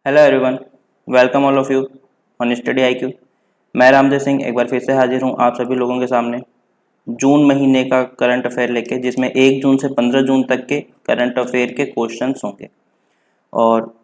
Hello everyone, welcome all of you on study IQ। मैं रामदेव सिंह एक बार फिर से हाजिर हूँ आप सभी लोगों के सामने जून महीने का करंट अफेयर लेके, जिसमें 1 जून से 15 जून तक के करंट अफेयर के क्वेश्चंस होंगे। और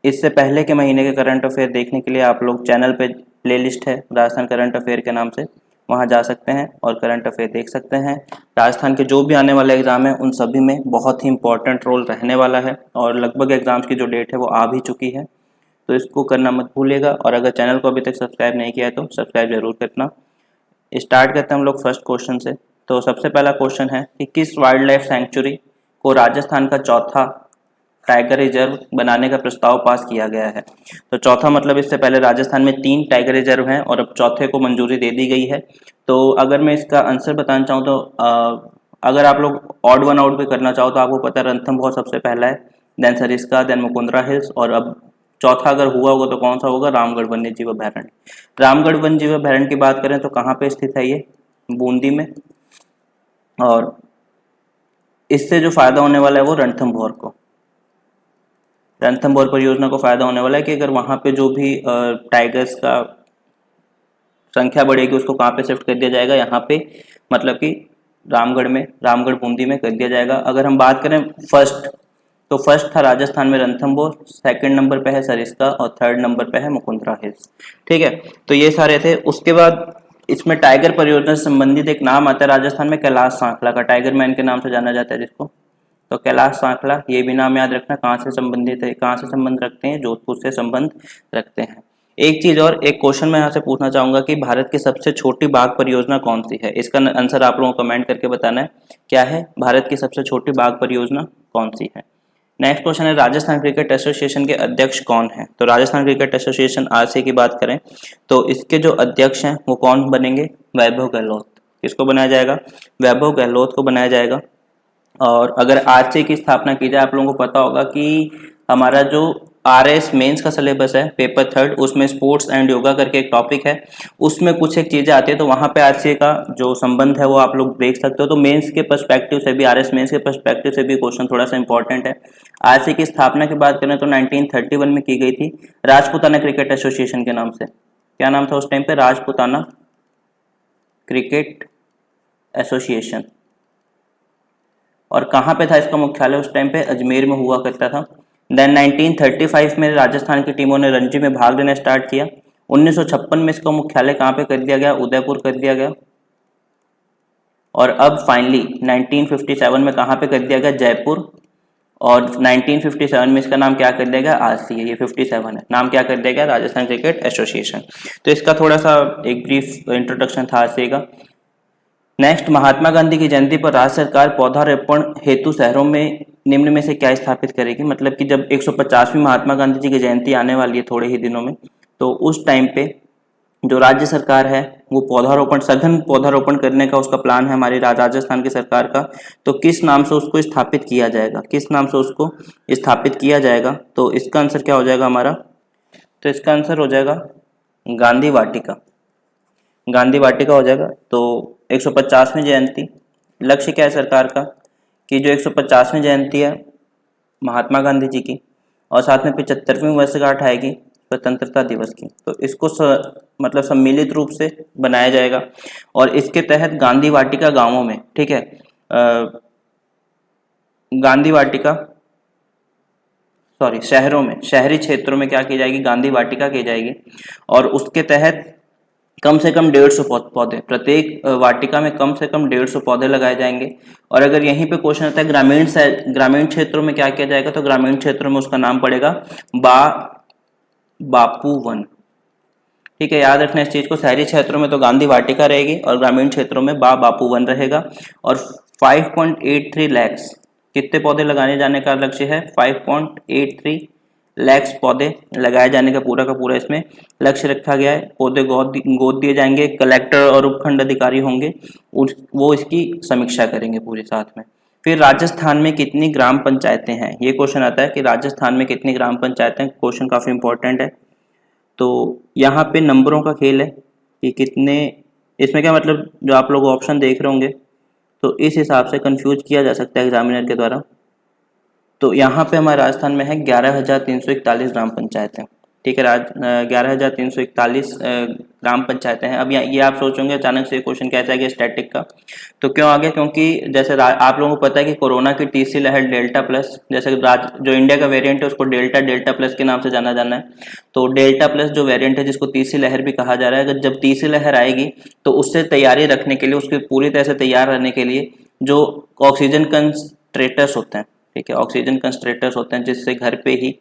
इससे पहले के महीने के करंट अफेयर देखने के लिए आप लोग चैनल पे प्लेलिस्ट है राजस्थान करंट अफेयर के नाम से, वहाँ जा सकते हैं और करंट अफेयर देख सकते हैं। राजस्थान के जो भी आने वाले एग्ज़ाम हैं उन सभी में बहुत ही इंपॉर्टेंट रोल रहने वाला है और लगभग एग्ज़ाम्स की जो डेट है वो आ भी चुकी है, तो इसको करना मत भूलिएगा। और अगर चैनल को अभी तक सब्सक्राइब नहीं किया है तो सब्सक्राइब जरूर करना। स्टार्ट करते हैं हम लोग फर्स्ट क्वेश्चन से। तो सबसे पहला क्वेश्चन है कि किस वाइल्ड लाइफ सेंचुरी को राजस्थान का चौथा टाइगर रिजर्व बनाने का प्रस्ताव पास किया गया है। तो चौथा मतलब इससे पहले राजस्थान में 3 टाइगर रिजर्व हैं और अब चौथे को मंजूरी दे दी गई है। तो अगर मैं इसका आंसर बताना चाहूँ तो अगर आप लोग ऑड वन आउट भी करना चाहो तो आपको पता है रणथंभौर सबसे पहला है, then Sariska, then Mukundara hills, और अब चौथा अगर हुआ होगा तो कौन सा होगा? रामगढ़ वन्य जीव अभयारण्य। रामगढ़ वन्य जीव अभयारण्य की बात करें तो कहाँ पे स्थित है ये? बूंदी में। और इससे जो फायदा होने वाला है वो रणथंभौर को, रणथंभौर परियोजना को फायदा होने वाला है कि अगर वहाँ पे जो भी टाइगर्स का संख्या बढ़ेगी उसको कहाँ पे शिफ्ट कर दिया जाएगा? यहाँ पे, मतलब कि रामगढ़ में, रामगढ़ बूंदी में कर दिया जाएगा। अगर हम बात करें फर्स्ट, तो फर्स्ट था राजस्थान में रणथंभौर, सेकंड नंबर पे है सरिस्का और थर्ड नंबर पे है मुकुंदरा हिल्स। ठीक है, तो ये सारे थे। उसके बाद इसमें टाइगर परियोजना से संबंधित एक नाम आता है राजस्थान में, कैलाश सांखला का, टाइगर मैन के नाम से जाना जाता है जिसको। तो कैलाश सांखला, ये भी नाम याद रखना। कहाँ से संबंधित है, कहाँ से संबंध रखते हैं? जोधपुर से संबंध रखते हैं। एक चीज और, एक क्वेश्चन मैं यहाँ से पूछना चाहूंगा कि भारत की सबसे छोटी बाघ परियोजना कौन सी है? इसका आंसर आप लोगों को कमेंट करके बताना है। क्या है भारत की सबसे छोटी बाघ परियोजना कौन सी है? नेक्स्ट क्वेश्चन है, राजस्थान क्रिकेट एसोसिएशन के अध्यक्ष कौन है? तो राजस्थान क्रिकेट एसोसिएशन RC की बात करें तो इसके जो अध्यक्ष हैं वो कौन बनेंगे? वैभव गहलोत। किसको बनाया जाएगा? वैभव गहलोत को बनाया जाएगा। और अगर RC की स्थापना की जाए, आप लोगों को पता होगा कि हमारा जो RS मेंस का सिलेबस है, पेपर थर्ड, उसमें स्पोर्ट्स एंड योगा करके एक टॉपिक है, उसमें कुछ एक चीजें आती है, तो वहां पे RC का जो संबंध है वो आप लोग देख सकते हो। तो मेंस के पर्सपेक्टिव से भी, RS मेंस के पर्सपेक्टिव से भी क्वेश्चन थोड़ा सा इंपॉर्टेंट है। RC की स्थापना की बात करें तो 1931 में की गई थी राजपुताना क्रिकेट एसोसिएशन के नाम से। क्या नाम था उस टाइम पे? Rajputana cricket association. और कहाँ पे था इसका मुख्यालय उस टाइम पे? अजमेर में हुआ करता था। देन 1935 में राजस्थान की टीमों ने रणजी में भाग लेना स्टार्ट किया। 1956 में इसका मुख्यालय कहाँ पे कर दिया गया? उदयपुर कर दिया गया। और अब फाइनली 1957 में कहाँ पे कर दिया गया? जयपुर। और 1957 में इसका नाम क्या कर दिया गया? RC है, ये 57 है, नाम क्या कर दिया गया? Rajasthan cricket association. तो इसका थोड़ा सा एक ब्रीफ इंट्रोडक्शन था RC का। नेक्स्ट, महात्मा गांधी की जयंती पर राज्य सरकार पौधारोपण हेतु शहरों में निम्न में से क्या स्थापित करेगी? मतलब कि जब 150वीं महात्मा गांधी जी की जयंती आने वाली है थोड़े ही दिनों में, तो उस टाइम पे जो राज्य सरकार है वो पौधारोपण, सघन पौधारोपण करने का उसका प्लान है हमारी राजस्थान की सरकार का। तो किस नाम से उसको स्थापित किया जाएगा? किस नाम से उसको स्थापित किया जाएगा? तो इसका आंसर क्या हो जाएगा हमारा? तो इसका आंसर हो जाएगा गांधी वाटिका। गांधी वाटिका हो जाएगा। तो 150वीं जयंती, लक्ष्य क्या है सरकार का कि जो 150वीं जयंती है महात्मा गांधी जी की और साथ में 75वीं वर्षगांठ आएगी स्वतंत्रता दिवस की, तो इसको मतलब सम्मिलित रूप से बनाया जाएगा। और इसके तहत गांधी वाटिका गांवों में, ठीक है, गांधी वाटिका, सॉरी, शहरों में, शहरी क्षेत्रों में क्या की जाएगी? गांधी वाटिका की जाएगी। और उसके तहत कम से कम 150 पौधे, प्रत्येक वाटिका में कम से कम 150 पौधे लगाए जाएंगे। और अगर यहीं पे क्वेश्चन आता है ग्रामीण क्षेत्रों में क्या किया जाएगा, तो ग्रामीण क्षेत्रों में उसका नाम पड़ेगा बापू वन। ठीक है, याद रखना इस चीज को। शहरी क्षेत्रों में तो गांधी वाटिका रहेगी और ग्रामीण क्षेत्रों में बापू वन रहेगा। और 5.83 लाख, कितने पौधे लगाने जाने का लक्ष्य है? 5.83 लाख पौधे लगाए जाने का पूरा इसमें लक्ष्य रखा गया है। पौधे गोद दिए जाएंगे, कलेक्टर और उपखंड अधिकारी होंगे, वो इसकी समीक्षा करेंगे पूरे साथ में। फिर राजस्थान में कितनी ग्राम पंचायतें हैं? ये क्वेश्चन आता है कि राजस्थान में कितनी ग्राम पंचायतें। क्वेश्चन काफी इंपॉर्टेंट है। तो यहाँ पे नंबरों का खेल है कि कितने, इसमें क्या मतलब, जो आप लोग ऑप्शन देख रहे होंगे तो इस हिसाब से कंफ्यूज किया जा सकता है एग्जामिनर के द्वारा। तो यहाँ पे हमारे राजस्थान में है 11,341 ग्राम पंचायतें। ठीक है, 11,341 ग्राम पंचायतें हैं। अब ये आप सोचोगे अचानक से क्वेश्चन कैसे आ गया स्टैटिक का, तो क्यों आ गया, क्योंकि जैसे आप लोगों को पता है कि कोरोना की तीसरी लहर डेल्टा प्लस, जैसे जो इंडिया का वेरिएंट है उसको डेल्टा प्लस के नाम से जाना जाना है। तो डेल्टा प्लस जो वेरिएंट है जिसको तीसरी लहर भी कहा जा रहा है, अगर जब तीसरी लहर आएगी तो उससे तैयारी रखने के लिए, उसके पूरी तरह से तैयार रहने के लिए जो ऑक्सीजन कंसंट्रेटर्स होते हैं, ठीक है, ऑक्सीजन कंसंट्रेटर्स होते हैं जिससे घर पे ही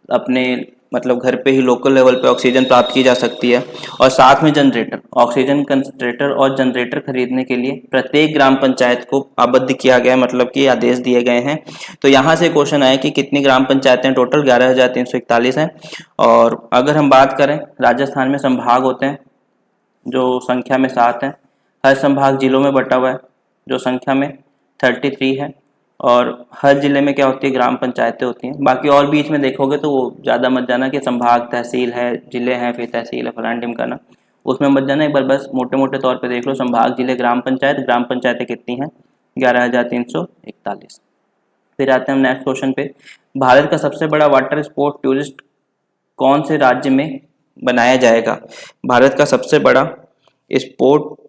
अपने मतलब घर पे ही लोकल लेवल पे ऑक्सीजन प्राप्त की जा सकती है। और साथ में जनरेटर, ऑक्सीजन कंसंट्रेटर और जनरेटर खरीदने के लिए प्रत्येक ग्राम पंचायत को आबद्ध किया गया है, मतलब कि आदेश दिए गए हैं। तो यहाँ से क्वेश्चन आया कि कितनी ग्राम पंचायतें टोटल 11,341 हैं। और अगर हम बात करें, राजस्थान में संभाग होते हैं जो संख्या में 7 हैं। हर संभाग जिलों में बटा हुआ है जो संख्या में 33 है। और हर जिले में क्या होती है, ग्राम पंचायतें होती हैं। बाकी और बीच में देखोगे तो वो ज़्यादा मत जाना कि संभाग तहसील है, जिले हैं, फिर तहसील है, फलान ढिमकाना, उसमें मत जाना। एक बार बस मोटे मोटे तौर पे देख लो, संभाग, जिले, ग्राम पंचायतें कितनी हैं, 11,341। फिर आते हैं हम नेक्स्ट क्वेश्चन पे। भारत का सबसे बड़ा वाटर स्पोर्ट टूरिस्ट कौन से राज्य में बनाया जाएगा? भारत का सबसे बड़ा स्पोर्ट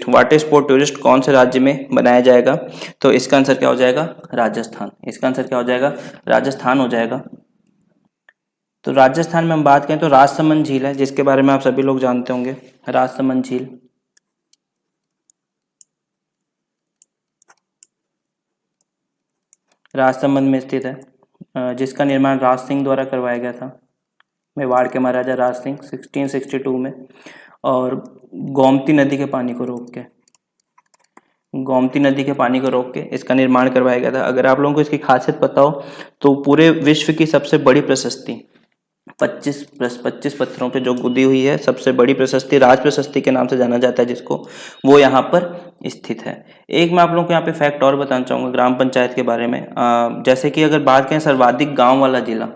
वाटर स्पोर्ट टूरिस्ट कौन से राज्य में बनाया जाएगा? तो इसका आंसर क्या हो जाएगा? राजस्थान। इसका आंसर क्या हो जाएगा? राजस्थान हो जाएगा। तो राजस्थान में हम बात करें तो राजसमंद झील है, जिसके बारे में आप सभी लोग जानते होंगे। राजसमंद झील राजसमंद में स्थित है, जिसका निर्माण राज सिंह द्वारा करवाया गया था, मेवाड़ के महाराजा राज सिंह 1662 में। और गोमती नदी के पानी को रोक के इसका निर्माण करवाया गया था। अगर आप लोगों को इसकी खासियत पता हो तो पूरे विश्व की सबसे बड़ी प्रशस्ति 25 पत्थरों पे जो गुदी हुई है, सबसे बड़ी प्रशस्ति राज प्रशस्ति के नाम से जाना जाता है जिसको, वो यहाँ पर स्थित है। एक मैं आप लोगों को यहाँ पे फैक्ट और बताना चाहूँगा ग्राम पंचायत के बारे में। जैसे कि अगर बात करें सर्वाधिक गाँव वाला जिला,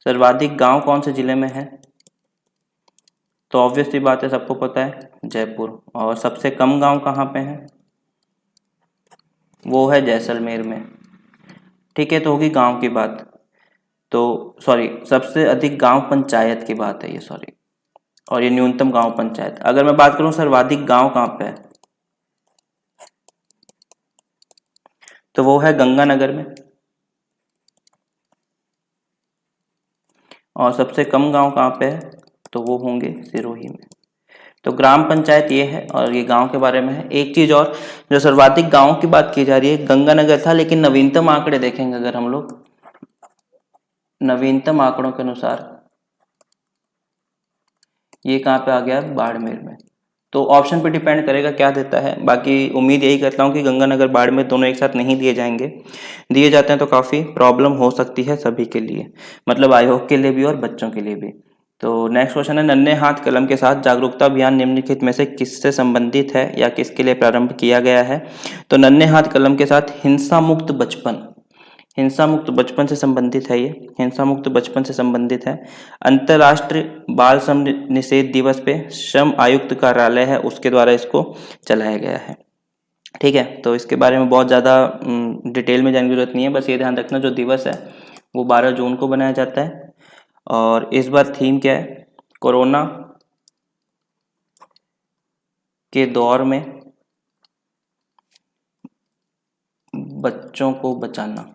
सर्वाधिक गाँव कौन से जिले में है? तो ऑब्वियस सी बात है, सबको पता है, जयपुर। और सबसे कम गांव कहाँ पे हैं? वो है जैसलमेर में। ठीक है, तो होगी गांव की बात, तो सॉरी, सबसे अधिक गांव पंचायत की बात है ये, सॉरी, और ये न्यूनतम गांव पंचायत। अगर मैं बात करूं सर्वाधिक गांव कहाँ पे है, तो वो है गंगानगर में। और सबसे कम गांव कहाँ पे है, तो वो होंगे सिरोही में। तो ग्राम पंचायत ये है और ये गांव के बारे में है। एक चीज और, जो सर्वाधिक गांव की बात की जा रही है, गंगानगर था, लेकिन नवीनतम आंकड़े देखेंगे अगर हम लोग, नवीनतम आंकड़ों के अनुसार ये कहाँ पे आ गया? बाड़मेर में। तो ऑप्शन पे डिपेंड करेगा क्या देता है। बाकी उम्मीद यही करता हूँ कि गंगानगर बाड़मेर दोनों एक साथ नहीं दिए जाएंगे। दिए जाते हैं तो काफ़ी प्रॉब्लम हो सकती है सभी के लिए, मतलब आयोग के लिए भी और बच्चों के लिए भी। तो नेक्स्ट क्वेश्चन है, नन्हे हाथ कलम के साथ जागरूकता अभियान निम्नलिखित में से किससे संबंधित है या किसके लिए प्रारंभ किया गया है? तो नन्हे हाथ कलम के साथ हिंसा मुक्त बचपन से संबंधित है। ये हिंसा मुक्त बचपन से संबंधित है। अंतर्राष्ट्रीय बाल श्रम निषेध दिवस पे श्रम आयुक्त कार्यालय है, उसके द्वारा इसको चलाया गया है। ठीक है, तो इसके बारे में बहुत ज़्यादा डिटेल में जानने की जरूरत नहीं है, बस ये ध्यान रखना जो दिवस है वो 12 जून को बनाया जाता है। और इस बार थीम क्या है? कोरोना के दौर में बच्चों को बचाना।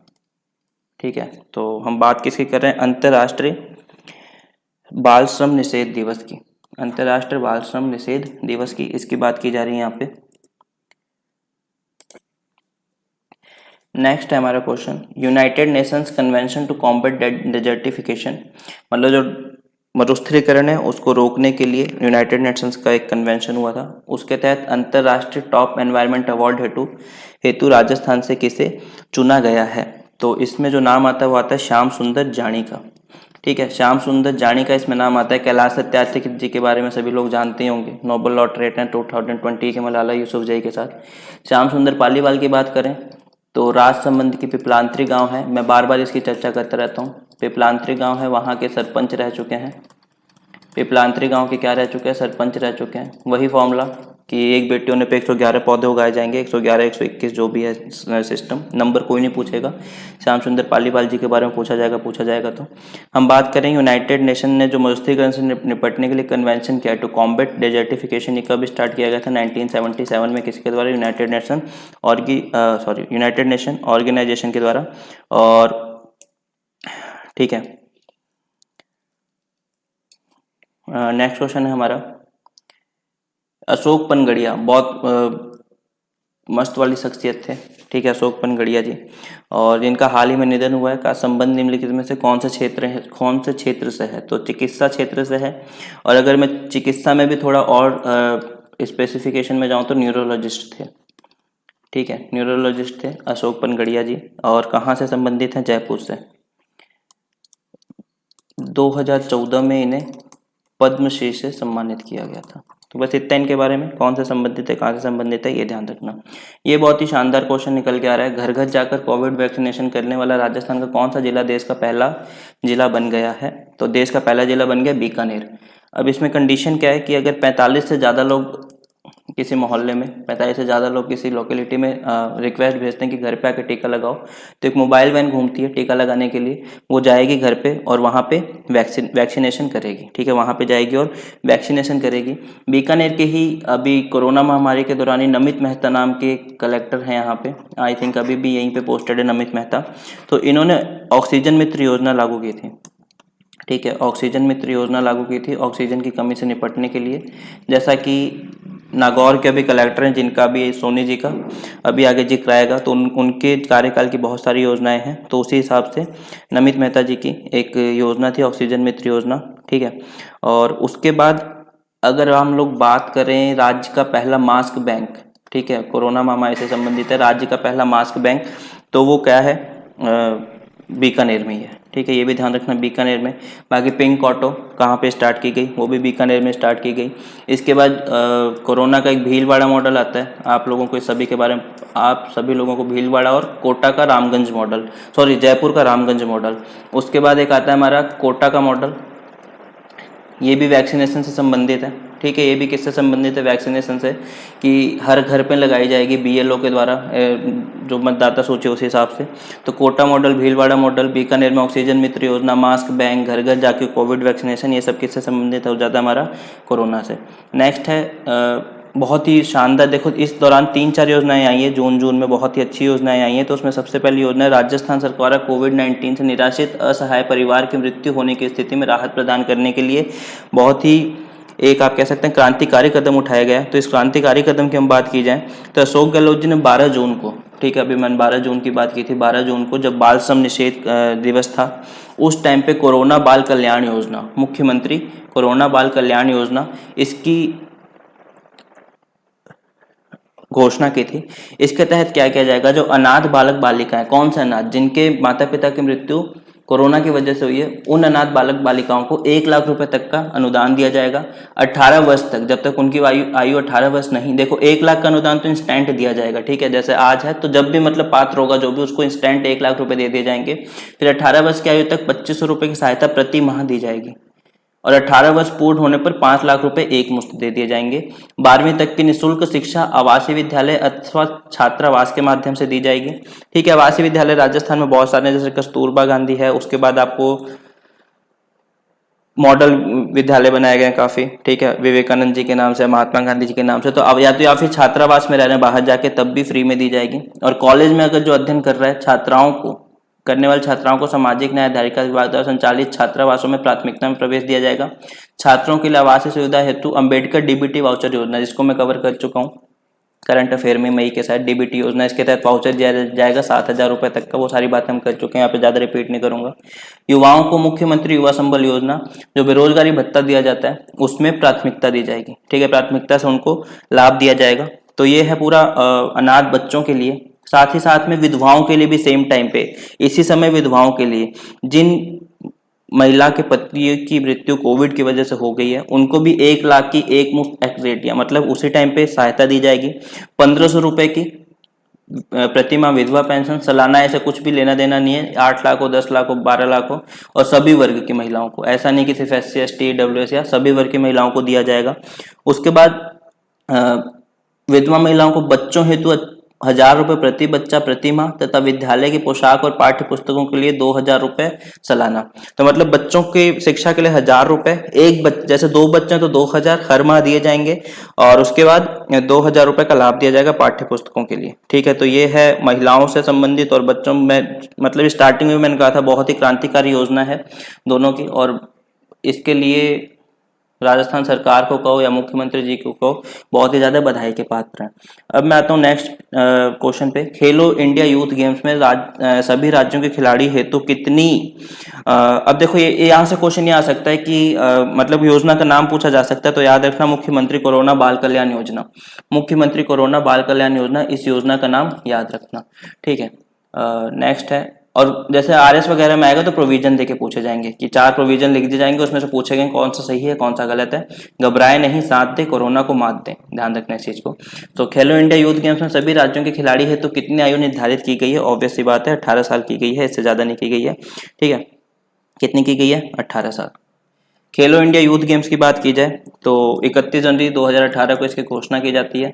ठीक है, तो हम बात किसकी कर रहे हैं? अंतर्राष्ट्रीय बाल श्रम निषेध दिवस की। अंतर्राष्ट्रीय बाल श्रम निषेध दिवस की इसकी बात की जा रही है यहाँ पे। नेक्स्ट है हमारा question, United Nations convention to combat desertification, मतलब जो मरुस्थलीकरण है उसको रोकने के लिए यूनाइटेड नेशंस का एक कन्वेंशन हुआ था। उसके तहत अंतर्राष्ट्रीय टॉप एनवायरनमेंट अवार्ड हेतु राजस्थान से किसे चुना गया है? तो इसमें जो नाम आता है वो आता है श्याम सुंदर जानी का। ठीक है, श्याम सुंदर जानी का इसमें नाम आता है। कैलाश सत्यार्थी जी के बारे में सभी लोग जानते ही होंगे, नोबेल लॉटरेट हैं 2020 के मलाला यूसुफजई के साथ। श्याम सुंदर पालीवाल की बात करें तो राजसमंद की पिपलांत्री गांव है, मैं बार बार इसकी चर्चा करता रहता हूँ। पिपलांत्री गांव है, वहाँ के सरपंच रह चुके हैं। पिपलांत्री गांव के क्या रह चुके हैं? सरपंच रह चुके हैं। वही फॉर्मूला कि एक बेटियों ने पे 111 पौधे उगाए जाएंगे, 111 121 जो भी है सिस्टम, नंबर कोई नहीं पूछेगा। श्याम सुंदर पालीवाल जी के बारे में पूछा जाएगा। तो हम बात करें यूनाइटेड नेशन ने जो मरुस्थलीकरण से निपटने के लिए कन्वेंशन किया टू कॉम्बैट डेजर्टिफिकेशन, ये कब स्टार्ट किया गया था? 1977 में। किसके द्वारा? यूनाइटेड नेशन ऑर्गेनाइजेशन के द्वारा। और ठीक है, नेक्स्ट क्वेश्चन है हमारा, अशोक पनगड़िया बहुत मस्त वाली शख्सियत थे, ठीक है, अशोक पनगड़िया जी, और जिनका हाल ही में निधन हुआ है, का संबंध निम्नलिखित में से कौन से क्षेत्र से है? तो चिकित्सा क्षेत्र से है। और अगर मैं चिकित्सा में भी थोड़ा और स्पेसिफिकेशन में जाऊं तो न्यूरोलॉजिस्ट थे, ठीक है, न्यूरोलॉजिस्ट थे अशोक पनगड़िया जी। और कहाँ से संबंधित हैं? जयपुर से। 2014 में इन्हें पद्मश्री से सम्मानित किया गया था। तो बस इतना इनके बारे में, कौन से संबंधित है, कहाँ से संबंधित है, ये ध्यान रखना। ये बहुत ही शानदार क्वेश्चन निकल के आ रहा है। घर घर जाकर कोविड वैक्सीनेशन करने वाला राजस्थान का कौन सा जिला देश का पहला जिला बन गया है? तो देश का पहला जिला बन गया बीकानेर। अब इसमें कंडीशन क्या है कि अगर 45 से ज़्यादा लोग किसी मोहल्ले में, 45 से ज़्यादा लोग किसी लोकेलिटी में रिक्वेस्ट भेजते हैं कि घर पे आके टीका लगाओ, तो एक मोबाइल वैन घूमती है टीका लगाने के लिए, वो जाएगी घर पे और वहाँ पे वैक्सीनेशन करेगी, ठीक है, वहाँ पे जाएगी और वैक्सीनेशन करेगी। बीकानेर के ही अभी कोरोना महामारी के दौरान ही नमित मेहता नाम के कलेक्टर हैं यहाँ पे, आई थिंक अभी भी यहीं पे पोस्टेड है नमित मेहता। तो इन्होंने ऑक्सीजन मित्र योजना लागू की थी, ठीक है, ऑक्सीजन मित्र योजना लागू की थी ऑक्सीजन की कमी से निपटने के लिए। जैसा कि नागौर के अभी कलेक्टर हैं, जिनका भी सोनी जी का अभी आगे जिक्र आएगा, तो उनके कार्यकाल की बहुत सारी योजनाएं हैं। तो उसी हिसाब से नमित मेहता जी की एक योजना थी ऑक्सीजन मित्र योजना, ठीक है। और उसके बाद अगर हम लोग बात करें राज्य का पहला मास्क बैंक, ठीक है, कोरोना महामारी से संबंधित है, राज्य का पहला मास्क बैंक, तो वो क्या है? बीकानेर में ही है, ठीक है, ये भी ध्यान रखना, बीकानेर में। बाकी पिंक ऑटो कहाँ पे स्टार्ट की गई? वो भी बीकानेर में स्टार्ट की गई। इसके बाद कोरोना का एक भीलवाड़ा मॉडल आता है, आप लोगों को सभी के बारे में, आप सभी लोगों को भीलवाड़ा और कोटा का रामगंज मॉडल, सॉरी जयपुर का रामगंज मॉडल। उसके बाद एक आता है हमारा कोटा का मॉडल, ये भी वैक्सीनेशन से संबंधित है, ठीक है, ये भी किससे संबंधित है? वैक्सीनेशन से, कि हर घर पे लगाई जाएगी बीएलओ के द्वारा, जो मतदाता सूची उस हिसाब से। तो कोटा मॉडल, भीलवाड़ा मॉडल, बीकानेर में ऑक्सीजन मित्र योजना, मास्क बैंक, घर घर जाके कोविड वैक्सीनेशन, ये सब किससे संबंधित हो जाता है? हमारा कोरोना से। नेक्स्ट है बहुत ही शानदार, देखो इस दौरान 3-4 योजनाएं आई हैं, जून में बहुत ही अच्छी योजनाएं आई हैं। तो उसमें सबसे पहली योजना है राजस्थान सरकार कोविड-19 से निराश्रित असहाय परिवार की मृत्यु होने की स्थिति में राहत प्रदान करने के लिए बहुत ही एक आप कह सकते हैं क्रांतिकारी कदम उठाया गया। तो इस क्रांतिकारी कदम की हम बात की जाए तो अशोक गहलोत जी ने 12 जून को, ठीक है, अभी मैंने 12 जून की बात की थी, 12 जून को जब बाल श्रम निषेध दिवस था, उस टाइम पे कोरोना बाल कल्याण योजना, मुख्यमंत्री कोरोना बाल कल्याण योजना, इसकी घोषणा की थी। इसके तहत क्या किया जाएगा? जो अनाथ बालक बालिकाएं, कौन से अनाथ? जिनके माता पिता की मृत्यु कोरोना की वजह से हुई है, उन अनाथ बालक बालिकाओं को 1 लाख रुपए तक का अनुदान दिया जाएगा 18 वर्ष तक, जब तक उनकी आयु 18 वर्ष नहीं। देखो 1 लाख का अनुदान तो इंस्टेंट दिया जाएगा, ठीक है, जैसे आज है, तो जब भी मतलब पात्र होगा जो भी, उसको इंस्टेंट 1 लाख रुपए दे दिए जाएंगे। फिर 18 वर्ष की आयु तक 2500 रुपए की सहायता प्रति माह दी जाएगी, और 18 वर्ष पूर्ण होने पर 5 लाख रुपए एक मुश्त दे दिए जाएंगे। 12वीं तक की निःशुल्क शिक्षा आवासीय विद्यालय अथवा छात्रावास के माध्यम से दी जाएगी, ठीक है। आवासीय विद्यालय राजस्थान में बहुत सारे, जैसे कस्तूरबा गांधी है, उसके बाद आपको मॉडल विद्यालय बनाए गए काफी, ठीक है, विवेकानंद जी के नाम से, महात्मा गांधी जी के नाम से। तो अब या फिर छात्रावास में रह रहे हैं बाहर जाके, तब भी फ्री में दी जाएगी। और कॉलेज में अगर जो अध्ययन कर रहा है, करने वाले छात्राओं को सामाजिक न्याय अधिकारिता विभाग द्वारा संचालित छात्रावासों में प्राथमिकता में प्रवेश दिया जाएगा। छात्रों के लिए आवासीय सुविधा हेतु अंबेडकर डीबीटी वाउचर योजना, जिसको मैं कवर कर चुका हूँ करंट अफेयर में, मई के साथ डीबीटी योजना, इसके तहत वाउचर दिया जाएगा 7,000 रुपए तक का। वो सारी बातें हम कर चुके हैं, यहाँ पे ज्यादा रिपीट नहीं करूंगा। युवाओं को मुख्यमंत्री युवा संबल योजना, जो बेरोजगारी भत्ता दिया जाता है, उसमें प्राथमिकता दी जाएगी, ठीक है, प्राथमिकता से उनको लाभ दिया जाएगा। तो ये है पूरा अनाथ बच्चों के लिए। साथ ही साथ में विधवाओं के लिए भी सेम टाइम पे, इसी समय विधवाओं के लिए, जिन महिला के पति की मृत्यु कोविड की वजह से हो गई है, उनको भी 1 लाख की एक मुफ्त एक्सग्रेटिया, मतलब उसी टाइम पे सहायता दी जाएगी। 1500 रुपए की प्रतिमाह विधवा पेंशन, सालाना ऐसे कुछ भी लेना देना नहीं है, 8 लाख हो, 10 लाख हो, 12 लाख हो, और सभी वर्ग की महिलाओं को, ऐसा नहीं कि सिर्फ SC ST EWS, या सभी वर्ग की महिलाओं को दिया जाएगा। उसके बाद विधवा महिलाओं को बच्चों हेतु 1,000 रुपये प्रति बच्चा प्रति माह तथा विद्यालय की पोशाक और पाठ्य पुस्तकों के लिए 2,000 रुपये सालाना। तो मतलब बच्चों की शिक्षा के लिए 1,000 रुपये, जैसे 2 बच्चे हैं तो 2,000 हर माह दिए जाएंगे, और उसके बाद 2,000 रुपये का लाभ दिया जाएगा पाठ्य पुस्तकों के लिए। ठीक है, तो ये है महिलाओं से संबंधित और बच्चों में, मतलब स्टार्टिंग में मैंने कहा था बहुत ही क्रांतिकारी योजना है दोनों की, और इसके लिए राजस्थान सरकार को कहो या मुख्यमंत्री जी को कहो, बहुत ही ज्यादा बधाई के पात्र हैं। अब मैं आता हूँ नेक्स्ट क्वेश्चन पे। खेलो इंडिया यूथ गेम्स में सभी राज्यों के खिलाड़ी हेतु कितनी, अब देखो ये यहाँ से क्वेश्चन ये आ सकता है कि मतलब योजना का नाम पूछा जा सकता है, तो याद रखना मुख्यमंत्री कोरोना बाल कल्याण योजना, मुख्यमंत्री कोरोना बाल कल्याण योजना, इस योजना का नाम याद रखना। ठीक है, नेक्स्ट है, और जैसे आरएस वगैरह में आएगा तो प्रोविजन देके पूछे जाएंगे कि 4 प्रोविजन लिख दिए जाएंगे, उसमें से पूछेंगे कौन सा सही है कौन सा गलत है। घबराए नहीं, साथ दे, कोरोना को मात दे, ध्यान रखना इस चीज को। तो खेलो इंडिया यूथ गेम्स में सभी राज्यों के खिलाड़ी है तो कितनी आयु निर्धारित की गई है? ऑब्वियस सी बात है 18 साल की गई है, इससे ज्यादा नहीं की गई है। ठीक है, कितनी की गई है? 18 साल। खेलो इंडिया यूथ गेम्स की बात की जाए तो 31 जनवरी 2018 को इसकी घोषणा की जाती है,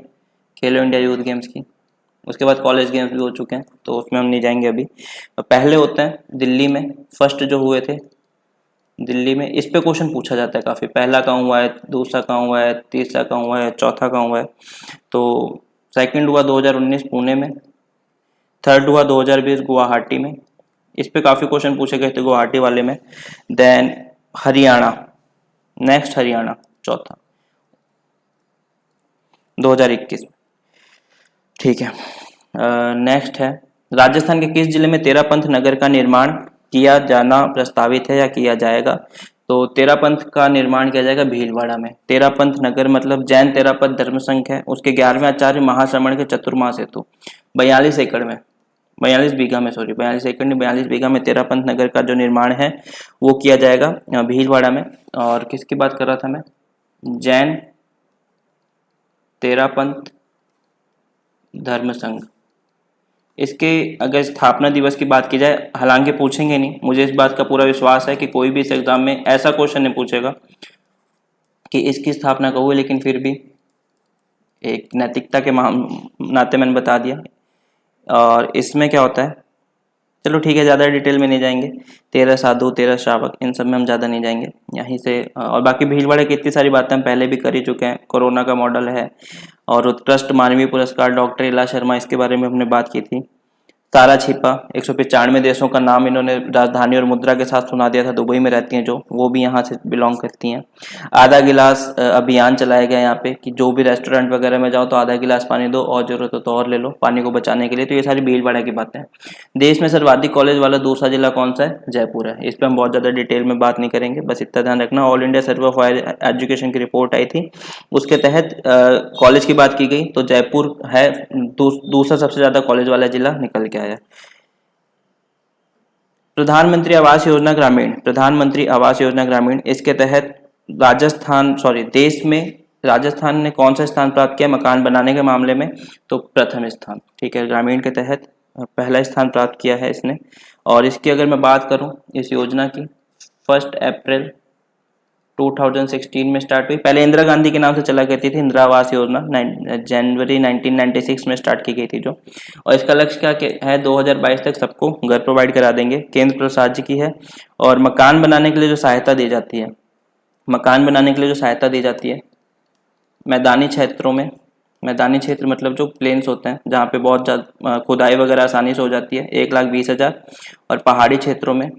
खेलो इंडिया यूथ गेम्स की। उसके बाद कॉलेज गेम्स भी हो चुके हैं तो उसमें हम नहीं जाएंगे अभी। पहले होते हैं दिल्ली में, फर्स्ट जो हुए थे दिल्ली में, इस पे क्वेश्चन पूछा जाता है काफ़ी, पहला कहाँ हुआ है, दूसरा कहाँ हुआ है, तीसरा कहाँ हुआ है, चौथा कहाँ हुआ है। तो सेकंड हुआ 2019 पुणे में, थर्ड हुआ 2020 गुवाहाटी में, इस पे काफ़ी क्वेश्चन पूछे गए थे गुवाहाटी वाले में। देन हरियाणा, नेक्स्ट हरियाणा चौथा 2021 में। ठीक है, नेक्स्ट है राजस्थान के किस जिले में तेरापंथ नगर का निर्माण किया जाना प्रस्तावित है या किया जाएगा? तो तेरापंथ का निर्माण किया जाएगा भीलवाड़ा में। तेरापंथ नगर मतलब जैन तेरापंथ धर्म संघ है, उसके 11वें आचार्य महाश्रमण के चतुर्मास हेतु 42 एकड़ में, 42 बीघा में, सॉरी 42 एकड़ नहीं 42 बीघा में तेरापंथ नगर का जो निर्माण है वो किया जाएगा भीलवाड़ा में। और किसकी बात कर रहा था मैं? जैन तेरापंथ धर्म संघ। इसके अगर स्थापना दिवस की बात की जाए, हालांकि पूछेंगे नहीं, मुझे इस बात का पूरा विश्वास है कि कोई भी इस एग्जाम में ऐसा क्वेश्चन नहीं पूछेगा कि इसकी स्थापना कब हुई, लेकिन फिर भी एक नैतिकता के नाते मैंने बता दिया। और इसमें क्या होता है, चलो ठीक है, ज़्यादा डिटेल में नहीं जाएंगे। 13 साधु 13 श्रावक, इन सब में हम ज़्यादा नहीं जाएंगे यहीं से। और बाकी भीलवाड़ा की इतनी सारी बातें हम पहले भी कर ही चुके हैं, कोरोना का मॉडल है, और उत्कृष्ट मानवीय पुरस्कार डॉक्टर इला शर्मा, इसके बारे में हमने बात की थी। तारा छिपा 195 देशों का नाम इन्होंने राजधानी और मुद्रा के साथ सुना दिया था, दुबई में रहती हैं जो, वो भी यहाँ से बिलोंग करती हैं। आधा गिलास अभियान चलाया गया यहाँ पे कि जो भी रेस्टोरेंट वगैरह में जाओ तो आधा गिलास पानी दो, और जरूरत हो तो और ले लो पानी को बचाने के लिए। तो ये सारी भीलवाड़ा की बातें हैं। देश में सर्वाधिक कॉलेज वाला दूसरा जिला कौन सा है? जयपुर है। इस पर हम बहुत ज़्यादा डिटेल में बात नहीं करेंगे, बस इतना ध्यान रखना। All India survey of higher education की रिपोर्ट आई थी, उसके तहत कॉलेज की बात की गई तो जयपुर है दूसरा सबसे ज़्यादा कॉलेज वाला जिला निकल के आया। प्रधानमंत्री आवास योजना ग्रामीण, प्रधानमंत्री आवास योजना ग्रामीण, इसके तहत देश में राजस्थान ने कौन सा स्थान प्राप्त किया मकान बनाने के मामले में? तो प्रथम स्थान। ठीक है, ग्रामीण के तहत पहला स्थान प्राप्त किया है इसने। और इसकी अगर मैं बात करूं इस योजना की, 1 अप्रैल 2016 में स्टार्ट हुई। पहले इंदिरा गांधी के नाम से चला करती थी इंदिरा आवास योजना, जनवरी 1996 में स्टार्ट की गई थी जो। और इसका लक्ष्य क्या है? 2022 तक सबको घर प्रोवाइड करा देंगे। केंद्र प्रसाद जी की है। और मकान बनाने के लिए जो सहायता दी जाती है, मकान बनाने के लिए जो सहायता दी जाती है मैदानी क्षेत्रों में, मैदानी क्षेत्र मतलब जो प्लेन्स होते हैं जहाँ पे बहुत ज़्यादा खुदाई वगैरह आसानी से हो जाती है, 1,20,000, और पहाड़ी क्षेत्रों में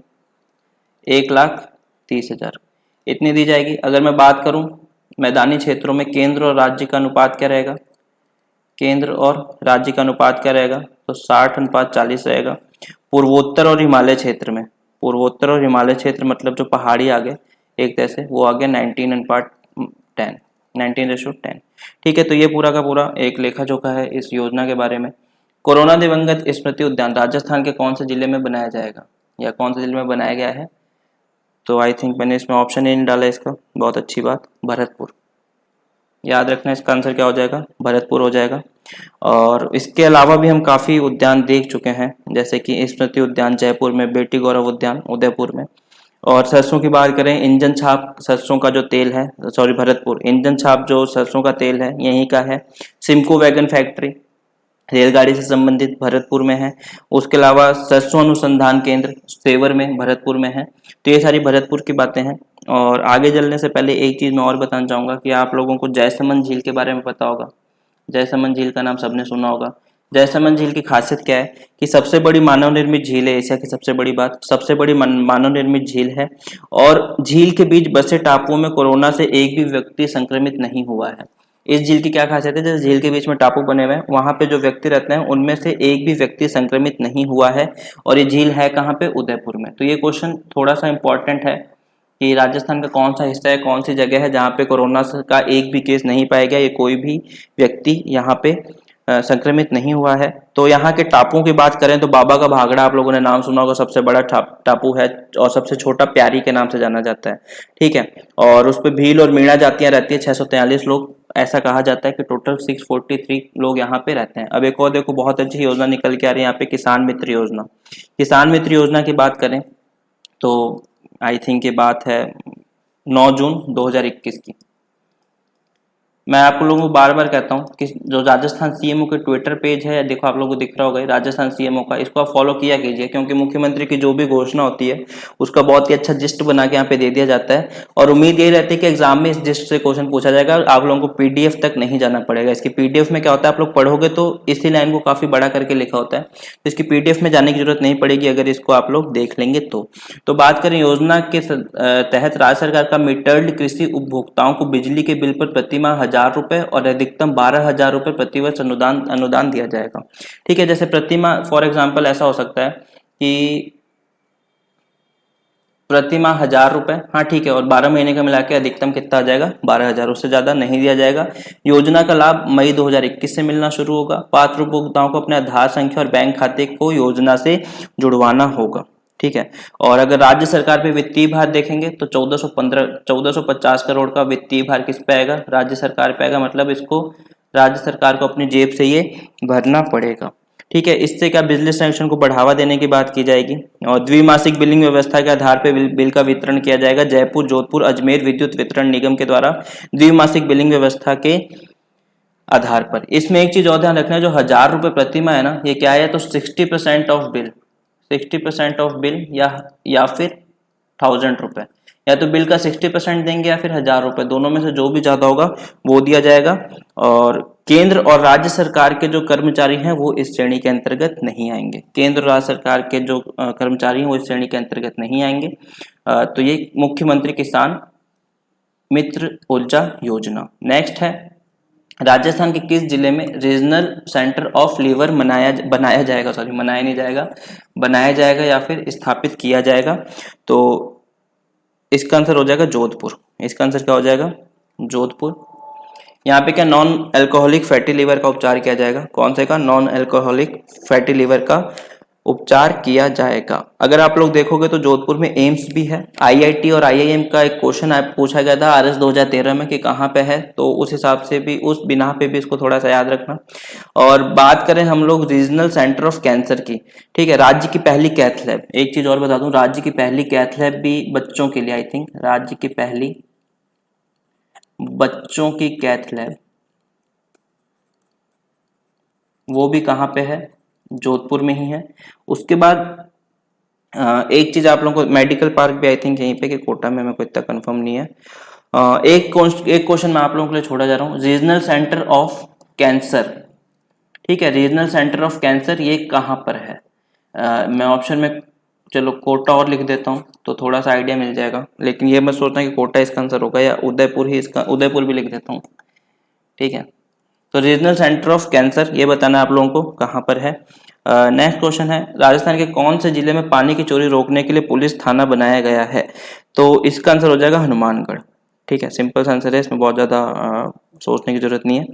1,30,000, इतनी दी जाएगी। अगर मैं बात करूं मैदानी क्षेत्रों में केंद्र और राज्य का अनुपात क्या रहेगा? केंद्र और राज्य का अनुपात क्या रहेगा? तो 60:40 रहेगा। पूर्वोत्तर और हिमालय क्षेत्र में, पूर्वोत्तर और हिमालय क्षेत्र मतलब जो पहाड़ी आ गए एक तरह से, वो आ गया 19:10, 19:10। ठीक है, तो ये पूरा का पूरा एक लेखा जोखा है इस योजना के बारे में। कोरोना दिवंगत स्मृति उद्यान राजस्थान के कौन से जिले में बनाया जाएगा या कौन से जिले में बनाया गया है? तो आई थिंक मैंने इसमें ऑप्शन ही नहीं डाला इसका, बहुत अच्छी बात, भरतपुर। याद रखना इसका आंसर क्या हो जाएगा? भरतपुर हो जाएगा। और इसके अलावा भी हम काफ़ी उद्यान देख चुके हैं, जैसे कि स्मृति उद्यान जयपुर में, बेटी गौरव उद्यान उदयपुर में, और सरसों की बात करें, इंजन छाप सरसों का जो तेल है, सॉरी भरतपुर, इंजन छाप जो सरसों का तेल है यहीं का है। सिम्को वैगन फैक्ट्री रेलगाड़ी से संबंधित भरतपुर में है। उसके अलावा सरसों अनुसंधान केंद्र सेवर में भरतपुर में है। तो ये सारी भरतपुर की बातें हैं। और आगे चलने से पहले एक चीज़ मैं और बताना चाहूँगा कि आप लोगों को जयसमंद झील के बारे में पता होगा। जयसमंद झील का नाम सबने सुना होगा। जयसमंद झील की खासियत क्या है कि सबसे बड़ी मानव निर्मित झील है, एशिया की सबसे बड़ी बात, सबसे बड़ी मानव निर्मित झील है। और झील के बीच बसे टापुओं में कोरोना से एक भी व्यक्ति संक्रमित नहीं हुआ है। इस झील की क्या खासियत है, जैसे झील के बीच में टापू बने हुए हैं, वहां पे जो व्यक्ति रहते हैं उनमें से एक भी व्यक्ति संक्रमित नहीं हुआ है। और ये झील है कहाँ पे, उदयपुर में। तो ये क्वेश्चन थोड़ा सा इंपॉर्टेंट है कि राजस्थान का कौन सा हिस्सा है, कौन सी जगह है जहाँ पे कोरोना का एक भी केस नहीं पाया गया, ये कोई भी व्यक्ति यहाँ पे संक्रमित नहीं हुआ है। तो यहाँ के टापुओं की बात करें तो बाबा का भागड़ा आप लोगों ने नाम सुना होगा, सबसे बड़ा टापू है और सबसे छोटा प्यारी के नाम से जाना जाता है। ठीक है, और उस पर भील और मीणा जातियां रहती है, 643 लोग, ऐसा कहा जाता है कि टोटल 643 लोग यहाँ पे रहते हैं। अब एक और देखो बहुत अच्छी योजना निकल के आ रही है यहाँ पे, किसान मित्र योजना। किसान मित्र योजना की बात करें तो आई थिंक ये बात है 9 जून 2021 की। मैं आप लोगों को बार बार कहता हूँ कि जो राजस्थान सीएमओ के ट्विटर पेज है, देखो आप लोगों को दिख रहा होगा राजस्थान सीएमओ का, इसको आप फॉलो किया कीजिए, क्योंकि मुख्यमंत्री की जो भी घोषणा होती है उसका बहुत ही अच्छा जिस्ट बना के यहाँ पे दे दिया जाता है। और उम्मीद यही रहती है कि एग्जाम में इस जिस्ट से क्वेश्चन पूछा जाएगा और आप लोगों को पीडीएफ तक नहीं जाना पड़ेगा। इसकी पीडीएफ में क्या होता है, आप लोग पढ़ोगे तो इसी लाइन को काफी बड़ा करके लिखा होता है, तो इसकी पीडीएफ में जाने की जरूरत नहीं पड़ेगी अगर इसको आप लोग देख लेंगे तो बात करें योजना के तहत राज्य सरकार का मीटर्ड कृषि उपभोक्ताओं को बिजली के बिल पर प्रतिमाह 1000 रुपए और अधिकतम 12,000 रुपए प्रतिवर्ष अनुदान दिया जाएगा। ठीक है, जैसे प्रतिमाह फॉर एग्जांपल ऐसा हो सकता है कि प्रतिमाह 1000 रुपए, हाँ ठीक है, और 12 महीने का मिला के अधिकतम कितना आ जाएगा, 12,000, उससे ज्यादा नहीं दिया जाएगा। योजना का लाभ मई 2021 से मिलना शुरू होगा। पात्र उपभोक्ताओं को अपने आधार संख्या और बैंक खाते को योजना से जुड़वाना होगा। ठीक है, और अगर राज्य सरकार पे वित्तीय भार देखेंगे तो 1450 करोड़ का वित्तीय भार किस पे आएगा, राज्य सरकार पे आएगा। मतलब इसको राज्य सरकार को अपनी जेब से ये भरना पड़ेगा। ठीक है, इससे क्या बिजली संरक्षण को बढ़ावा देने की बात की जाएगी। और द्विमासिक बिलिंग व्यवस्था के आधार पर बिल का वितरण किया जाएगा। जयपुर, जोधपुर, अजमेर विद्युत वितरण निगम के द्वारा द्विमासिक बिलिंग व्यवस्था के आधार पर। इसमें एक चीज और ध्यान रखना है, जो 1000 रुपए प्रतिमाह है ना, ये क्या है, तो 60% ऑफ बिल, 60% ऑफ बिल या फिर 1000 रुपए, या तो बिल का 60% देंगे या फिर 1000 रुपए, दोनों में से जो भी ज्यादा होगा वो दिया जाएगा। और केंद्र और राज्य सरकार के जो कर्मचारी हैं वो इस श्रेणी के अंतर्गत नहीं आएंगे। केंद्र और राज्य सरकार के जो कर्मचारी हैं वो इस श्रेणी के अंतर्गत नहीं आएंगे। तो ये मुख्यमंत्री किसान मित्र ऊर्जा योजना। नेक्स्ट है, राजस्थान के किस जिले में रीजनल सेंटर ऑफ लीवर बनाया जाएगा या फिर स्थापित किया जाएगा। तो इसका आंसर हो जाएगा जोधपुर। इसका आंसर क्या हो जाएगा, जोधपुर। यहाँ पे क्या नॉन अल्कोहलिक फैटी लीवर का उपचार किया जाएगा, कौन से का, नॉन अल्कोहलिक फैटी लीवर का उपचार किया जाएगा। अगर आप लोग देखोगे तो जोधपुर में एम्स भी है। आईआईटी और आईआईएम का एक क्वेश्चन पूछा गया था आरएस 2013 में कि कहाँ पे है, तो उस हिसाब से भी, उस बिना पे भी इसको थोड़ा सा याद रखना। और बात करें हम लोग रीजनल सेंटर ऑफ कैंसर की, ठीक है, राज्य की पहली कैथ लैब, एक चीज और बता दूं, राज्य की पहली कैथ लैब भी बच्चों के लिए, आई थिंक राज्य की पहली बच्चों की कैथ लैब वो भी कहाँ पे है, जोधपुर में ही है। उसके बाद एक चीज आप लोगों को, मेडिकल पार्क भी आई थिंक यहीं पे कि कोटा में, मेरे को इतना कंफर्म नहीं है। एक क्वेश्चन मैं आप लोगों के लिए छोड़ा जा रहा हूँ, रीजनल सेंटर ऑफ कैंसर, ठीक है, रीजनल सेंटर ऑफ कैंसर ये कहाँ पर है। मैं ऑप्शन में चलो कोटा और लिख देता हूँ तो थोड़ा सा आइडिया मिल जाएगा, लेकिन ये मैं सोचता हूँ कि कोटा इसका आंसर होगा या उदयपुर ही इसका, उदयपुर भी लिख देता हूँ। ठीक है, तो रीजनल सेंटर ऑफ कैंसर ये बताना आप लोगों को कहाँ पर है। नेक्स्ट क्वेश्चन है, राजस्थान के कौन से जिले में पानी की चोरी रोकने के लिए पुलिस थाना बनाया गया है। तो इसका आंसर हो जाएगा हनुमानगढ़। ठीक है, सिंपल आंसर है, इसमें बहुत ज्यादा सोचने की जरूरत नहीं है,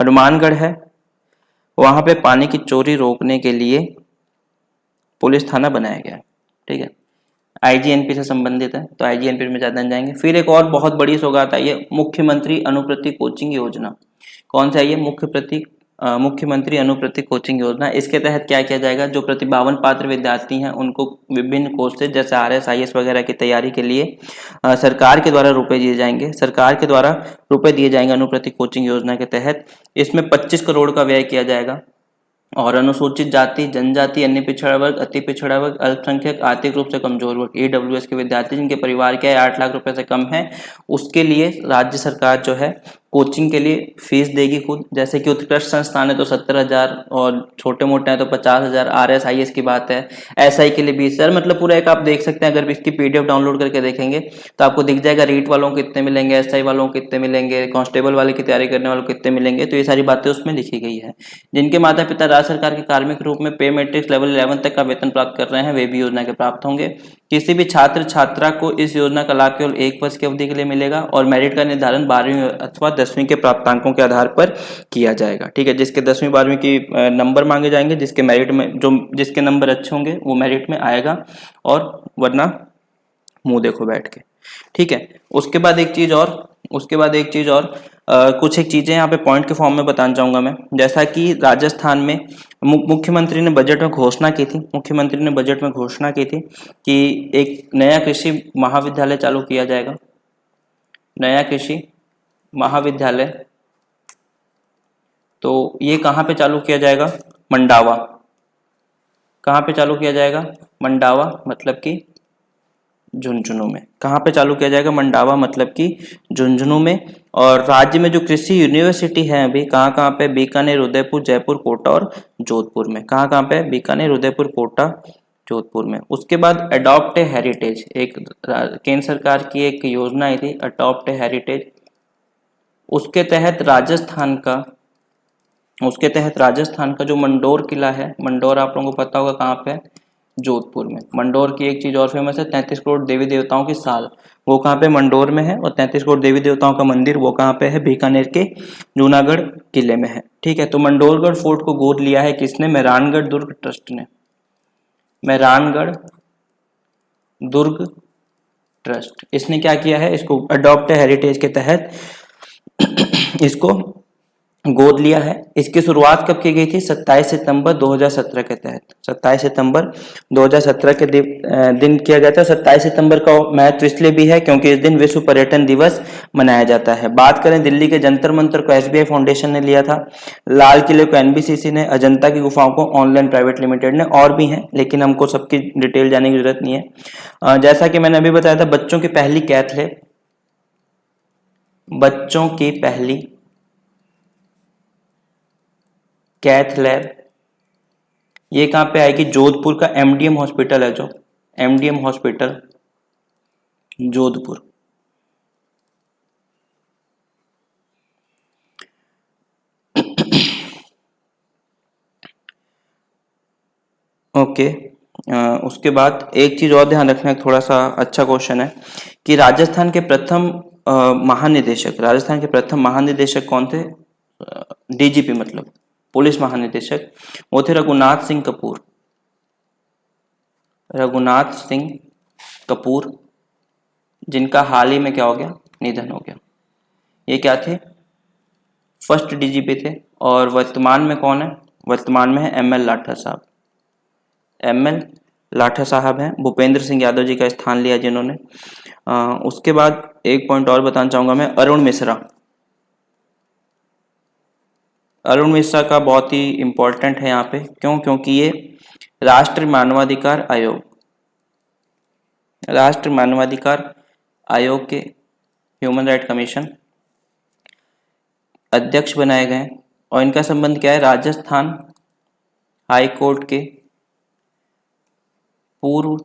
हनुमानगढ़ है, वहां पे पानी की चोरी रोकने के लिए पुलिस थाना बनाया गया है। ठीक है, आईजीएनपी से संबंधित है तो आईजीएनपी में ज्यादा नहीं जाएंगे। फिर एक और बहुत बड़ी सौगात आई है, मुख्यमंत्री अनुप्रति कोचिंग योजना। कौन सा है ये, मुख्यमंत्री अनुप्रति कोचिंग योजना। इसके तहत क्या किया जाएगा, जो प्रतिभावान पात्र विद्यार्थी हैं उनको विभिन्न कोर्सेज जैसे RS IAS वगैरह की तैयारी के लिए सरकार के द्वारा रुपए दिए जाएंगे। सरकार के द्वारा रुपए दिए जाएंगे अनुप्रति कोचिंग योजना के तहत। इसमें 25 करोड़ का व्यय किया जाएगा। और अनुसूचित जाति, जनजाति, अन्य पिछड़ा वर्ग, अति पिछड़ा वर्ग, अल्पसंख्यक, आर्थिक रूप से कमजोर वर्ग, EWS के विद्यार्थी जिनके परिवार के 8 लाख रुपए से कम है, उसके लिए राज्य सरकार जो है कोचिंग के लिए फीस देगी खुद। जैसे कि उत्कृष्ट संस्थान है तो 70,000 और छोटे मोटे हैं तो 50,000। RS IAS की बात है, SI के लिए 20,000। मतलब पूरा एक आप देख सकते हैं, अगर इसकी PDF डाउनलोड करके देखेंगे तो आपको दिख जाएगा रीट वालों को कितने मिलेंगे, SI वालों को कितने मिलेंगे, कांस्टेबल वाले की तैयारी करने वालों को कितने मिलेंगे। तो ये सारी बातें उसमें लिखी गई है। जिनके माता पिता राज्य सरकार के कार्मिक रूप में पे मैट्रिक्स लेवल 11 तक का वेतन प्राप्त कर रहे हैं, वे भी योजना के प्राप्त होंगे। किसी भी छात्र छात्रा को इस योजना का लाभ केवल 1 वर्ष की अवधि के लिए मिलेगा और मेरिट का निर्धारण 12वीं अथवा 10वीं के प्राप्तांकों के आधार पर किया जाएगा। ठीक है, जिसके 10वीं 12वीं की नंबर मांगे जाएंगे, जिसके मेरिट में जिसके नंबर अच्छे होंगे वो मेरिट में आएगा, और वरना मुंह देखो बैठ के। ठीक है, उसके बाद एक चीज और कुछ एक चीजें यहाँ पे पॉइंट के फॉर्म में बताना चाहूंगा मैं। जैसा कि राजस्थान में मुख्यमंत्री ने बजट में घोषणा की थी कि एक नया कृषि महाविद्यालय चालू किया जाएगा। नया कृषि महाविद्यालय, तो ये कहाँ पे चालू किया जाएगा, मंडावा। कहाँ पे चालू किया जाएगा, मंडावा मतलब कि झुंझुनू में। कहाँ पे चालू किया जाएगा, मंडावा मतलब कि झुंझुनू में। और राज्य में जो कृषि यूनिवर्सिटी है अभी कहाँ पे, बीकानेर, उदयपुर, जयपुर, कोटा और जोधपुर में। कहाँ पे, बीकानेर, उदयपुर, कोटा, जोधपुर में। उसके बाद अडॉप्ट ए हेरिटेज, एक केंद्र सरकार की एक योजना आई थी अडॉप्ट ए हेरिटेज। उसके तहत राजस्थान का जो मंडोर किला है, मंडोर आप लोगों को पता होगा कहाँ पे है, जोधपुर में। मंडोर की एक चीज और फेमस है, 33 करोड़ देवी देवताओं की साल, वो कहाँ पे, मंडोर में है। और 33 करोड़ देवी देवताओं का मंदिर वो कहाँ पे है, बीकानेर के जूनागढ़ किले में है। ठीक है, तो मंडोरगढ़ फोर्ट को गोद लिया है किसने, मेहरानगढ़ दुर्ग ट्रस्ट ने। मेहरानगढ़ दुर्ग ट्रस्ट, इसने क्या किया है, इसको अडॉप्ट हेरिटेज के तहत इसको गोद लिया है। इसकी शुरुआत कब की गई थी, 27 सितंबर 2017 के तहत। 27 सितंबर 2017 के दिन किया गया था। 27 सितंबर का महत्व इसलिए भी है क्योंकि इस दिन विश्व पर्यटन दिवस मनाया जाता है। बात करें दिल्ली के जंतर मंतर को SBI फाउंडेशन ने लिया था, लाल किले को NBCC ने, अजंता की गुफाओं को ऑनलाइन प्राइवेट लिमिटेड ने, और भी हैं लेकिन हमको सबकी डिटेल जानने की जरूरत नहीं है। जैसा कि मैंने अभी बताया था, बच्चों की पहली कैथ लैब ये कहाँ पे आएगी, जोधपुर का MDM हॉस्पिटल है, जो MDM हॉस्पिटल जोधपुर। ओके, उसके बाद एक चीज और ध्यान रखना, थोड़ा सा अच्छा क्वेश्चन है कि राजस्थान के प्रथम महानिदेशक कौन थे, DGP मतलब पुलिस महानिदेशक, वो थे रघुनाथ सिंह कपूर, जिनका हाल ही में क्या हो गया, निधन हो गया। ये क्या थे, फर्स्ट DGP थे। और वर्तमान में कौन है, वर्तमान में है ML लाठा साहब हैं, भूपेंद्र सिंह यादव जी का स्थान लिया जिन्होंने। उसके बाद एक पॉइंट और बताना चाहूंगा मैं, अरुण मिश्रा का बहुत ही इंपॉर्टेंट है यहाँ पे, क्यों, क्योंकि ये राष्ट्रीय मानवाधिकार आयोग के ह्यूमन राइट कमीशन अध्यक्ष बनाए गए। और इनका संबंध क्या है, राजस्थान हाई कोर्ट के पूर्व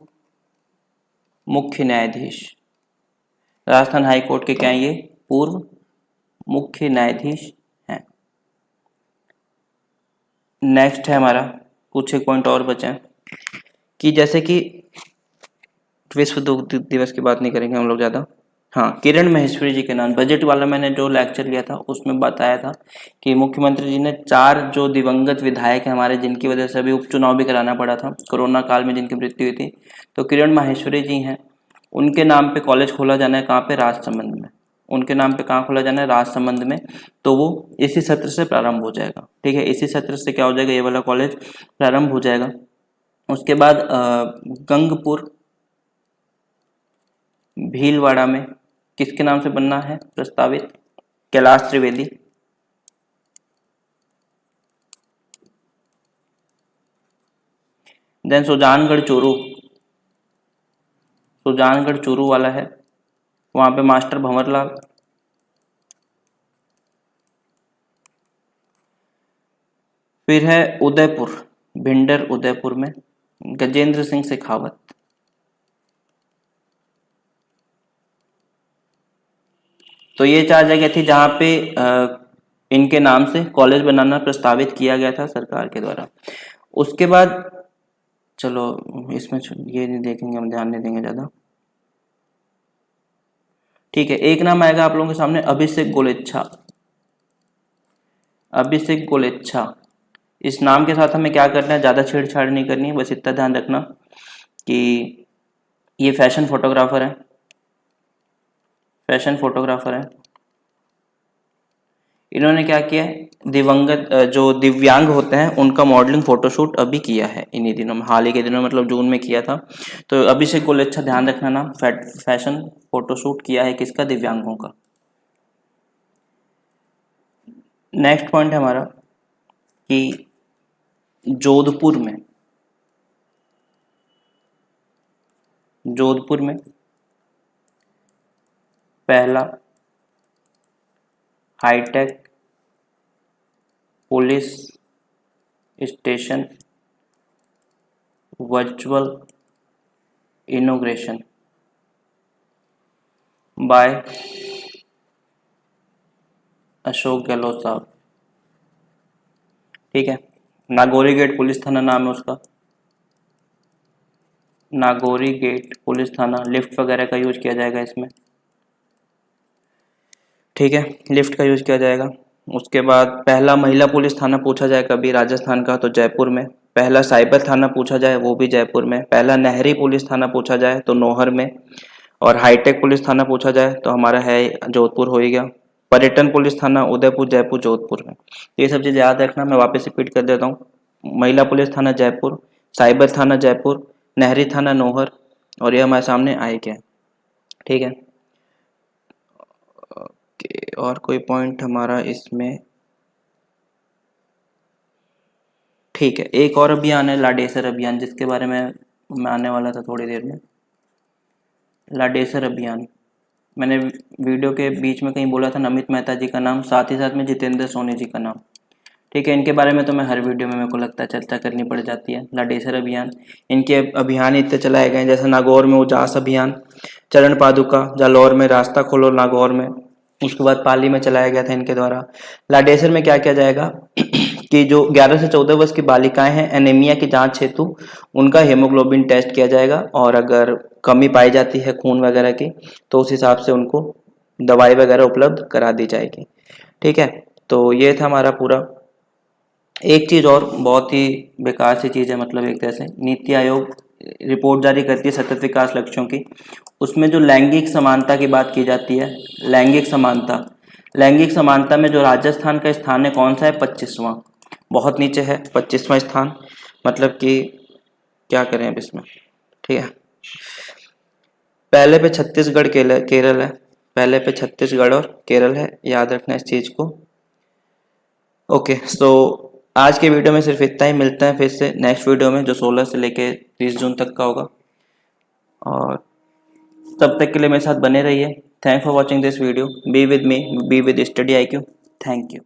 मुख्य न्यायाधीश, राजस्थान हाई कोर्ट के क्या है, ये पूर्व मुख्य न्यायाधीश हैं। नेक्स्ट है हमारा, कुछ एक पॉइंट और बचे कि जैसे कि विश्व दुग्ध दिवस की बात नहीं करेंगे हम लोग ज़्यादा। हाँ, किरण माहेश्वरी जी के नाम, बजट वाला मैंने जो लेक्चर लिया था उसमें बताया था कि मुख्यमंत्री जी ने 4 जो दिवंगत विधायक हैं हमारे, जिनकी वजह से अभी उपचुनाव भी कराना पड़ा था, कोरोना काल में जिनकी मृत्यु हुई थी, तो किरण माहेश्वरी जी हैं, उनके नाम पे कॉलेज खोला जाना है। कहाँ पे, राजसमंद में। उनके नाम पे कहाँ खोला जाना है, राजसमंद में। तो वो इसी सत्र से प्रारंभ हो जाएगा। ठीक है, इसी सत्र से क्या हो जाएगा, ये वाला कॉलेज प्रारंभ हो जाएगा। उसके बाद गंगपुर भीलवाड़ा में किसके नाम से बनना है प्रस्तावित, कैलाश त्रिवेदी। देन सुजानगढ़ चूरू वाला है, वहां पे मास्टर भंवरलाल। फिर है उदयपुर, भिंडर उदयपुर में गजेंद्र सिंह शेखावत। तो ये 4 जगह थी जहाँ पे इनके नाम से कॉलेज बनाना प्रस्तावित किया गया था सरकार के द्वारा। उसके बाद चलो इसमें ये नहीं देखेंगे, हम ध्यान नहीं देंगे ज़्यादा। ठीक है, एक नाम आएगा आप लोगों के सामने, अभिषेक गोलेच्छा। इस नाम के साथ हमें क्या करना है, ज़्यादा छेड़छाड़ नहीं करनी है, बस इतना ध्यान रखना कि ये फैशन फोटोग्राफर है। इन्होंने क्या किया है, दिवंगत जो दिव्यांग होते हैं उनका मॉडलिंग फोटोशूट अभी किया है इन्हीं दिनों में, हाल ही के दिनों में, मतलब जून में किया था। तो अभिषेक गोलेच्छा, ध्यान रखना नाम, फैशन फोटोशूट किया है किसका, दिव्यांगों का। नेक्स्ट पॉइंट है हमारा कि जोधपुर में पहला hitech police station virtual inauguration by Ashok Gehlot साहब। ठीक है, नागौरी गेट पुलिस थाना नाम है उसका, नागौरी गेट पुलिस थाना। लिफ्ट वगैरह का यूज किया जाएगा इसमें। ठीक है, लिफ्ट का यूज किया जाएगा। उसके बाद पहला महिला पुलिस थाना पूछा जाए कभी राजस्थान का, तो जयपुर में। पहला साइबर थाना पूछा जाए, वो भी जयपुर में। पहला नहरी पुलिस थाना पूछा जाए तो नौहर में। और हाईटेक पुलिस थाना पूछा जाए तो हमारा है जोधपुर हो ही गया। पर्यटन पुलिस थाना उदयपुर, जयपुर, जोधपुर में। ये सब चीज़ याद रखना, मैं वापस रिपीट कर देता हूँ। महिला पुलिस थाना जयपुर, साइबर थाना जयपुर, नहरी थाना नौहर, और ये हमारे सामने आए क्या। ठीक है, और कोई पॉइंट हमारा इसमें। ठीक है, एक और अभियान है लाडेसर अभियान, जिसके बारे में मैं आने वाला था थोड़ी देर में। लाडेसर अभियान, मैंने वीडियो के बीच में कहीं बोला था नमित मेहता जी का नाम, साथ ही साथ में जितेंद्र सोनी जी का नाम। ठीक है, इनके बारे में तो मैं हर वीडियो में मेरे को लगता है चर्चा करनी पड़ जाती है। लाडेसर अभियान, इनके अभियान इतने चलाए गए, जैसे नागौर में उजास अभियान, चरण पादुका, जालौर में रास्ता खोलो नागौर में, उसके बाद पाली में चलाया गया था इनके द्वारा। लाडेसर में क्या किया जाएगा कि जो 11 से 14 वर्ष की बालिकाएं हैं, एनीमिया की जांच हेतु उनका हेमोग्लोबिन टेस्ट किया जाएगा, और अगर कमी पाई जाती है खून वगैरह की तो उस हिसाब से उनको दवाई वगैरह उपलब्ध करा दी जाएगी। ठीक है, तो ये था हमारा पूरा। एक चीज़ और बहुत ही बेकार सी चीज़ है, मतलब एक तरह से नीति आयोग रिपोर्ट जारी करती है सतत विकास लक्ष्यों की, उसमें जो लैंगिक समानता की बात की जाती है, लैंगिक समानता में जो राजस्थान का स्थान है कौन सा है, 25वां, बहुत नीचे है 25वां स्थान। मतलब कि क्या करें अब इसमें। ठीक है, पहले पे छत्तीसगढ़ केरल है, पहले पे छत्तीसगढ़ और केरल है, याद रखना इस चीज़ को। ओके, सो आज के वीडियो में सिर्फ इतना ही। मिलते हैं फिर से नेक्स्ट वीडियो में, जो 16 से लेके 30 जून तक का होगा, और तब तक के लिए मेरे साथ बने रहिए। Thanks for watching this video. Be with me, be with study IQ। Thank you.